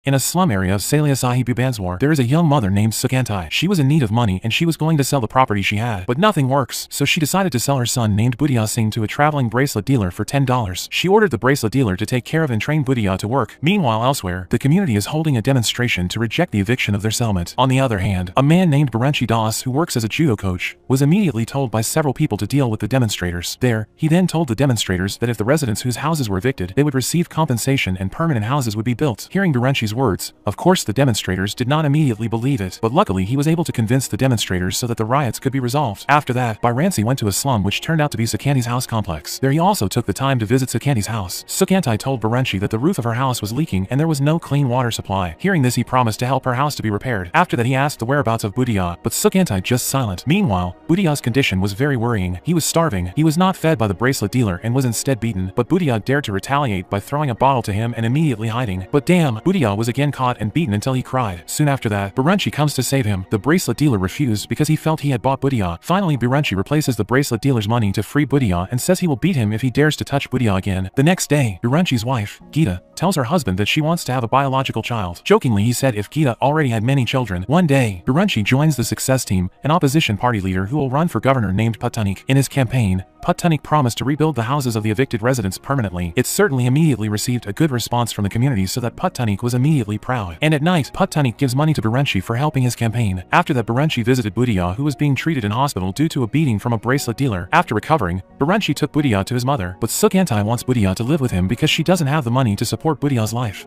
In a slum area of Saliasahi Bubanzwar, there is a young mother named Sukantai. She was in need of money and she was going to sell the property she had. But nothing works, so she decided to sell her son named Bhudia Singh to a traveling bracelet dealer for $10. She ordered the bracelet dealer to take care of and train Bhudia to work. Meanwhile elsewhere, the community is holding a demonstration to reject the eviction of their settlement. On the other hand, a man named Barenchi Das, who works as a judo coach, was immediately told by several people to deal with the demonstrators. There, he then told the demonstrators that if the residents whose houses were evicted, they would receive compensation and permanent houses would be built. Hearing Barenchi's words, of course the demonstrators did not immediately believe it, but luckily he was able to convince the demonstrators so that the riots could be resolved. After that, Barenchi went to a slum which turned out to be Sukanti's house complex. There he also took the time to visit Sukanti's house. Sukanti told Barenchi that the roof of her house was leaking and there was no clean water supply. Hearing this, he promised to help her house to be repaired. After that, he asked the whereabouts of Bhudia, but Sukanti just silent. Meanwhile, Bhudia's condition was very worrying. He was starving, he was not fed by the bracelet dealer and was instead beaten, but Bhudia dared to retaliate by throwing a bottle to him and immediately hiding. But damn, Bhudia was again caught and beaten until he cried. Soon after that, Barenchi comes to save him. The bracelet dealer refused because he felt he had bought Bhudia. Finally, Barenchi replaces the bracelet dealer's money to free Bhudia and says he will beat him if he dares to touch Bhudia again. The next day, Barenchi's wife, Gita, tells her husband that she wants to have a biological child. Jokingly, he said if Gita already had many children. One day, Barenchi joins the Success Team, an opposition party leader who will run for governor named Putanik. In his campaign, Putanik promised to rebuild the houses of the evicted residents permanently. It certainly immediately received a good response from the community so that Putanik was immediately proud. And at night, Putanik gives money to Barenchi for helping his campaign. After that, Barenchi visited Bhudia, who was being treated in hospital due to a beating from a bracelet dealer. After recovering, Barenchi took Bhudia to his mother, but Sukanti wants Bhudia to live with him because she doesn't have the money to support Bhudia's life.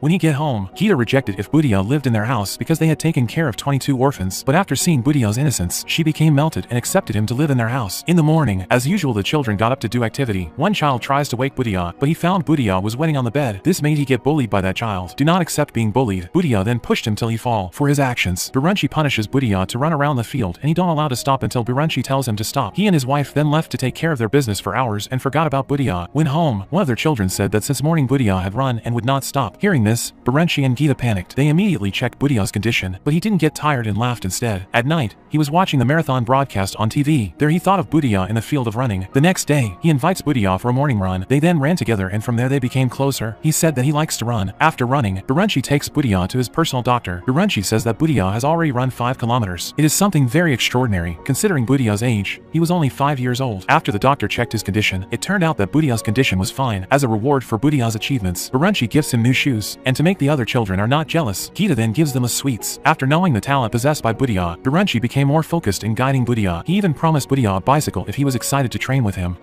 When he get home, Gita rejected if Bhudia lived in their house because they had taken care of 22 orphans, but after seeing Bhudia's innocence, she became melted and accepted him to live in their house. In the morning, as usual, the children got up to do activity. One child tries to wake Bhudia, but he found Bhudia was wetting on the bed. This made he get bullied by that child. Do not accept being bullied. Bhudia then pushed him till he fall. For his actions, Barenchi punishes Bhudia to run around the field and he don't allow to stop until Barenchi tells him to stop. He and his wife then left to take care of their business for hours and forgot about Bhudia. When home, one of their children said that since morning Bhudia had run and would not stop. Hearing this, Barenchi and Gita panicked. They immediately checked Bhudia's condition, but he didn't get tired and laughed instead. At night, he was watching the marathon broadcast on TV. There he thought of Bhudia in the field of running. The next day, he invites Bhudia for a morning run. They then ran together and from there they became closer. He said that he likes to run. After running, Barenchi takes Bhudia to his personal doctor. Barenchi says that Bhudia has already run 5 kilometers. It is something very extraordinary, considering Bhudia's age. He was only 5 years old. After the doctor checked his condition, it turned out that Bhudia's condition was fine. As a reward for Bhudia's achievements, Barenchi gifts him new shoes, and to make the other children are not jealous, Gita then gives them a sweets. After knowing the talent possessed by Bhudia, Barenchi became more focused in guiding Bhudia. He even promised Bhudia a bicycle if he was excited to train with him.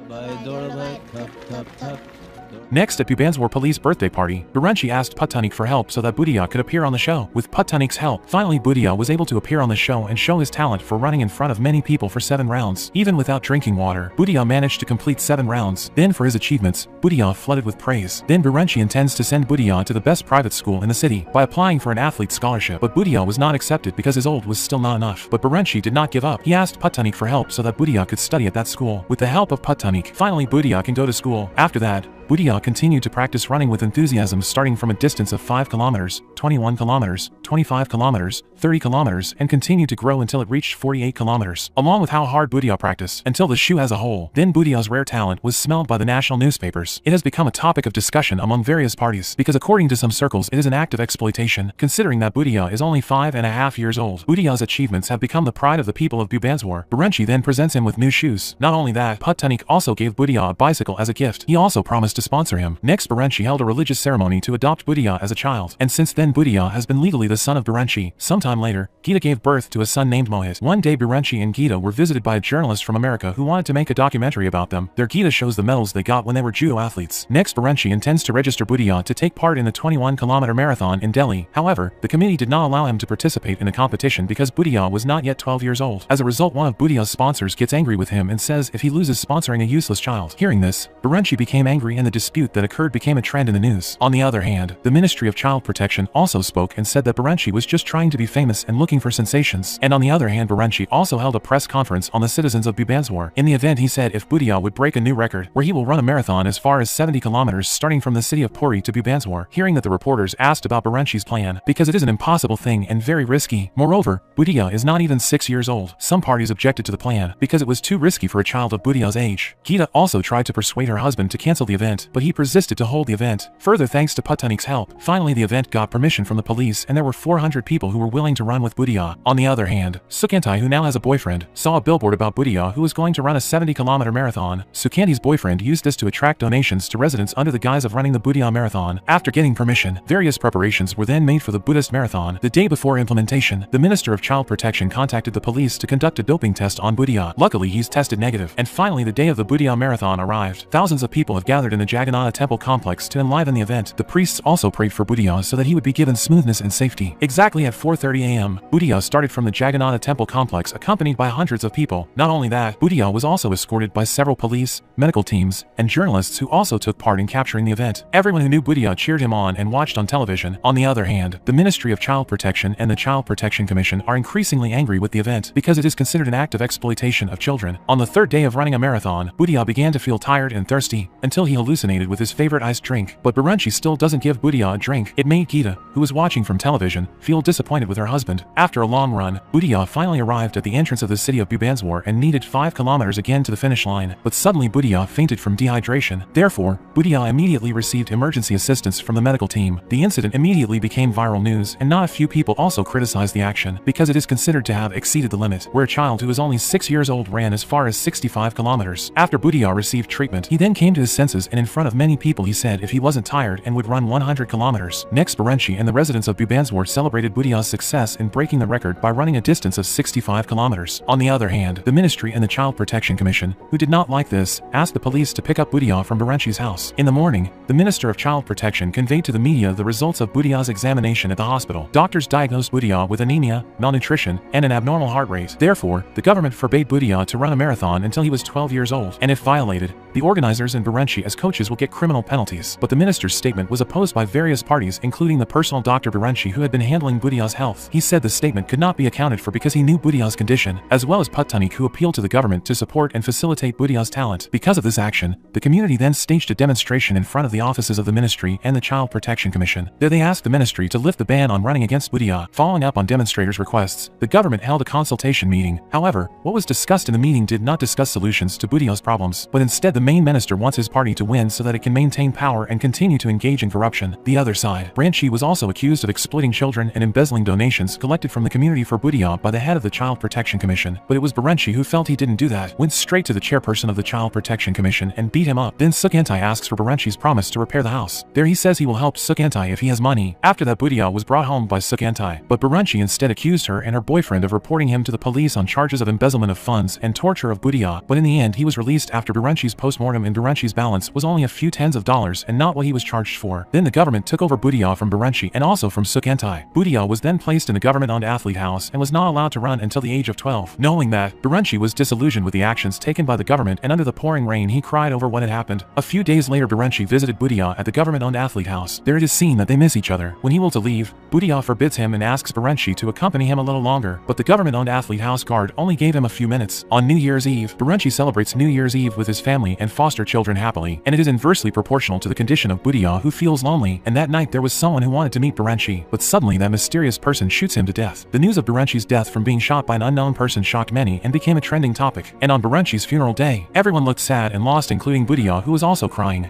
Next, at Bubanzwar police birthday party, Barenchi asked Putanik for help so that Bhudia could appear on the show. With Putanik's help, finally Bhudia was able to appear on the show and show his talent for running in front of many people for 7 rounds. Even without drinking water, Bhudia managed to complete 7 rounds. Then for his achievements, Bhudia flooded with praise. Then Barenchi intends to send Bhudia to the best private school in the city by applying for an athlete scholarship, but Bhudia was not accepted because his old was still not enough. But Barenchi did not give up. He asked Putanik for help so that Bhudia could study at that school. With the help of Putanik, finally Bhudia can go to school. After that, Bhudia continued to practice running with enthusiasm starting from a distance of 5 kilometers, 21 kilometers, 25 kilometers, 30 kilometers, and continued to grow until it reached 48 kilometers, along with how hard Bhudia practiced, until the shoe as a whole. Then Bhudia's rare talent was smelled by the national newspapers. It has become a topic of discussion among various parties, because according to some circles it is an act of exploitation, considering that Bhudia is only 5.5 years old. Bhudia's achievements have become the pride of the people of Bubanzwar. Barenchi then presents him with new shoes. Not only that, Putanik also gave Bhudia a bicycle as a gift. He also promised to sponsor him. Next, Barenchi held a religious ceremony to adopt Bhudia as a child, and since then Bhudia has been legally the son of Barenchi. Sometime later, Gita gave birth to a son named Mohit. One day Barenchi and Gita were visited by a journalist from America who wanted to make a documentary about them. Their Gita shows the medals they got when they were judo athletes. Next, Barenchi intends to register Bhudia to take part in the 21-kilometer marathon in Delhi. However, the committee did not allow him to participate in the competition because Bhudia was not yet 12 years old. As a result, one of Bhudia's sponsors gets angry with him and says if he loses sponsoring a useless child. Hearing this, Barenchi became angry and the dispute that occurred became a trend in the news. On the other hand, the Ministry of Child Protection also spoke and said that Barenchi was just trying to be famous and looking for sensations. And on the other hand, Barenchi also held a press conference on the citizens of Bubanzwar. In the event, he said if Bhudia would break a new record, where he will run a marathon as far as 70 kilometers starting from the city of Puri to Bubanzwar. Hearing that, the reporters asked about Barenchi's plan, because it is an impossible thing and very risky. Moreover, Bhudia is not even 6 years old. Some parties objected to the plan because it was too risky for a child of Bhudia's age. Gita also tried to persuade her husband to cancel the event event, but he persisted to hold the event. Further, thanks to Patanik's help, finally the event got permission from the police and there were 400 people who were willing to run with Bhudia. On the other hand, Sukhanti, who now has a boyfriend, saw a billboard about Bhudia who was going to run a 70-kilometer marathon. Sukhanti's boyfriend used this to attract donations to residents under the guise of running the Bhudia marathon. After getting permission, various preparations were then made for the Buddhist marathon. The day before implementation, the Minister of Child Protection contacted the police to conduct a doping test on Bhudia. Luckily, he's tested negative. And finally, the day of the Bhudia marathon arrived. Thousands of people have gathered in the Jagannath temple complex to enliven the event. The priests also prayed for Bhudia so that he would be given smoothness and safety. Exactly at 4:30 a.m., Bhudia started from the Jagannath temple complex accompanied by hundreds of people. Not only that, Bhudia was also escorted by several police, medical teams, and journalists who also took part in capturing the event. Everyone who knew Bhudia cheered him on and watched on television. On the other hand, the Ministry of Child Protection and the Child Protection Commission are increasingly angry with the event because it is considered an act of exploitation of children. On the third day of running a marathon, Bhudia began to feel tired and thirsty until he hallucinated with his favorite iced drink. But Birenchi still doesn't give Bhudia a drink. It made Geeta, who was watching from television, feel disappointed with her husband. After a long run, Bhudia finally arrived at the entrance of the city of Bhubaneswar and needed 5 kilometers again to the finish line. But suddenly Bhudia fainted from dehydration. Therefore, Bhudia immediately received emergency assistance from the medical team. The incident immediately became viral news, and not a few people also criticized the action because it is considered to have exceeded the limit, where a child who is only 6 years old ran as far as 65 kilometers. After Bhudia received treatment, he then came to his senses and in front of many people he said if he wasn't tired and would run 100 kilometers. Next, Birenchi and the residents of Bhubaneswar celebrated Bhudia's success in breaking the record by running a distance of 65 kilometers. On the other hand, the Ministry and the Child Protection Commission, who did not like this, asked the police to pick up Bhudia from Birenchi's house. In the morning, the Minister of Child Protection conveyed to the media the results of Bhudia's examination at the hospital. Doctors diagnosed Bhudia with anemia, malnutrition, and an abnormal heart rate. Therefore, the government forbade Bhudia to run a marathon until he was 12 years old, and if violated, the organizers and Birenchi as coaches will get criminal penalties. But the minister's statement was opposed by various parties, including the personal Dr. Birenchi who had been handling Bhudia's health. He said the statement could not be accounted for because he knew Bhudia's condition, as well as Patanik, who appealed to the government to support and facilitate Bhudia's talent. Because of this action, the community then staged a demonstration in front of the offices of the Ministry and the Child Protection Commission. There they asked the Ministry to lift the ban on running against Bhudia. Following up on demonstrators' requests, the government held a consultation meeting. However, what was discussed in the meeting did not discuss solutions to Bhudia's problems, but instead the main minister wants his party to win so that it can maintain power and continue to engage in corruption. The other side, Birenchi was also accused of exploiting children and embezzling donations collected from the community for Bhudia by the head of the Child Protection Commission. But it was Birenchi who felt he didn't do that, went straight to the chairperson of the Child Protection Commission and beat him up. Then Sukhanti asks for Birenchi's promise to repair the house. There he says he will help Sukhanti if he has money. After that, Bhudia was brought home by Sukhanti, but Birenchi instead accused her and her boyfriend of reporting him to the police on charges of embezzlement of funds and torture of Bhudia. But in the end, he was released after Birenchi's postmortem, and Birenchi's balance was only a few tens of dollars and not what he was charged for. Then the government took over Bhudia from Birenchi and also from Sukhanti. Bhudia was then placed in a government-owned athlete house and was not allowed to run until the age of 12. Knowing that, Birenchi was disillusioned with the actions taken by the government, and under the pouring rain he cried over what had happened. A few days later, Birenchi visited Bhudia at the government-owned athlete house. There it is seen that they miss each other. When he will to leave, Bhudia forbids him and asks Birenchi to accompany him a little longer, but the government-owned athlete house guard only gave him a few minutes. On New Year's Eve, Birenchi celebrates New Year's Eve with his family and foster children happily, and it is inversely proportional to the condition of Bhudia, who feels lonely. And that night there was someone who wanted to meet Birenchi, but suddenly that mysterious person shoots him to death. The news of Birenchi's death from being shot by an unknown person shocked many and became a trending topic. And on Birenchi's funeral day, everyone looked sad and lost, including Bhudia, who was also crying.